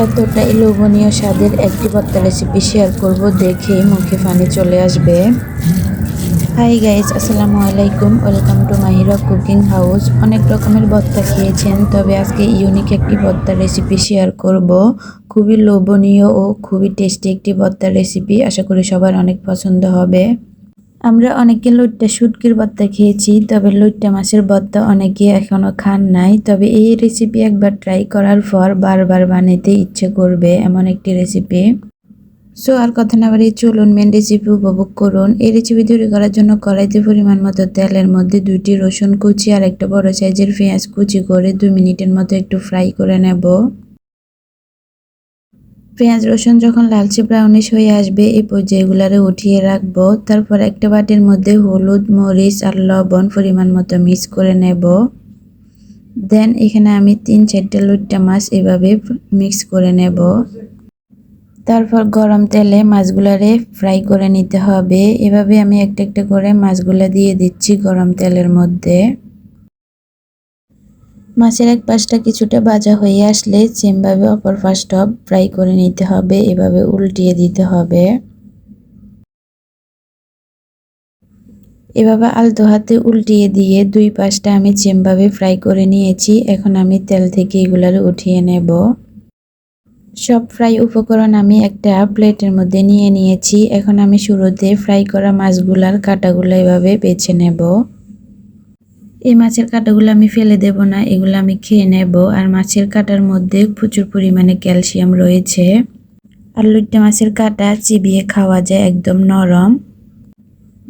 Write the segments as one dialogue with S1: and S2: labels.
S1: এতটাই লোভনীয় স্বাদের একটি ভর্তা রেসিপি শেয়ার করব, দেখে মুখে পানি চলে আসবে। হাই গাইস, আসসালামু আলাইকুম, welcome to Mahira cooking house. অনেক রকমের ভর্তা খেয়েছেন, তবে আজকে ইউনিক একটি ভর্তা রেসিপি শেয়ার করব। খুবই লোভনীয় ও খুবই টেস্টি একটি ভর্তা রেসিপি, আশা করি সবার অনেক পছন্দ হবে। আমরা অনেকে লইট্টা শুটকির ভর্তা খেয়েছি, তবে লইট্টা মাছের ভর্তা অনেকে এখনো খান নাই। তবে এই রেসিপি একবার ট্রাই করার পর বারবার বানাতে ইচ্ছে করবে এমন একটি রেসিপি। সো আর কথা না বাড়িয়ে চলুন মেন রেসিপি উপভোগ করুন। এই রেসিপি তৈরি করার জন্য কড়াইতে পরিমাণ মতো তেলের মধ্যে 2টি রসুন কুচি আর একটা বড় সাইজের পেঁয়াজ কুচি করে 2 মিনিটের মতো একটু ফ্রাই করে নেব। পেঁয়াজ রসুন যখন লালচে ব্রাউনিশ হয়ে আসবে, এই পর্যায়গুলারে উঠিয়ে রাখবো। তারপর একটা বাটির মধ্যে হলুদ, মরিচ আর লবণ পরিমাণ মতো মিক্স করে নেব। দেন এখানে আমি 3-4টা লইট্টা মাছ এভাবে মিক্স করে নেব। তারপর গরম তেলে মাছগুলারে ফ্রাই করে নিতে হবে। এভাবে আমি একটা একটা করে মাছগুলা দিয়ে দিচ্ছি গরম তেলের মধ্যে। মাছের এক পাশটা কিছুটা ভাজা হয়ে আসলে সেমভাবে অপর পাশটাও ফ্রাই করে নিতে হবে, এভাবে উল্টিয়ে দিতে হবে। এভাবে আলতো হাতে উল্টিয়ে দিয়ে 2 পাশটা আমি সেমভাবে ফ্রাই করে নিয়েছি। এখন আমি তেল থেকে এগুলার উঠিয়ে নেব। সব ফ্রাই উপকরণ আমি একটা প্লেটের মধ্যে নিয়ে নিয়েছি। এখন আমি শুরুতে ফ্রাই করা মাছগুলার কাঁটাগুলো এভাবে বেছে নেব। এই মাছের কাঁটাগুলো আমি ফেলে দেব না, এগুলো আমি খেয়ে নেব। আর মাছের কাঁটার মধ্যে প্রচুর পরিমাণে ক্যালসিয়াম রয়েছে। আর লইট্টা মাছের কাঁটা চিবিয়ে খাওয়া যায়, একদম নরম।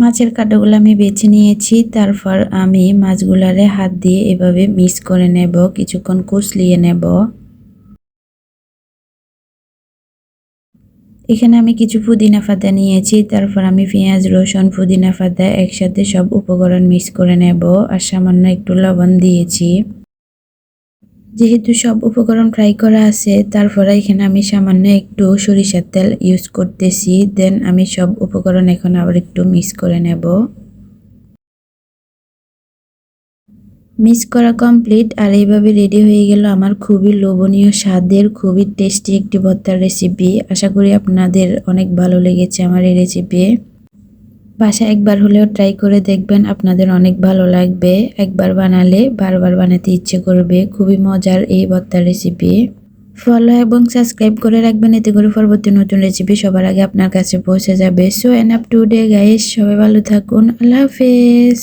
S1: মাছের কাঁটাগুলো আমি বেছে নিয়েছি। তারপর আমি মাছগুলারে হাত দিয়ে এভাবে মিক্স করে নেব, কিছুক্ষণ কষলিয়ে নেব। এখানে আমি কিছু পুদিনা পাতা নিয়েছি। তারপর আমি পেঁয়াজ, রসুন, পুদিনা পাতা একসাথে সব উপকরণ মিক্স করে নেব। আর সামান্য একটু লবণ দিয়েছি। যেহেতু সব উপকরণ ফ্রাই করা আছে, তারপরে এখানে আমি সামান্য একটু সরিষার তেল ইউজ করতেছি। দেন আমি সব উপকরণ এখন আবার একটু মিক্স করে নেব। মিক্স করা কমপ্লিট। আর এইভাবে রেডি হয়ে গেল আমার খুবই লোভনীয় স্বাদের, খুবই টেস্টি একটি ভর্তার রেসিপি। আশা করি আপনাদের অনেক ভালো লেগেছে আমার এই রেসিপি। বাসায় একবার হলেও ট্রাই করে দেখবেন, আপনাদের অনেক ভালো লাগবে। একবার বানালে বারবার বানাতে ইচ্ছে করবে। খুবই মজার এই ভর্তার রেসিপি। ফলো এবং সাবস্ক্রাইব করে রাখবেন, এতে করে পরবর্তী নতুন রেসিপি সবার আগে আপনার কাছে পৌঁছে যাবে। So end up today guys, সবাই ভালো থাকুন। আল্লাহ হাফেজ।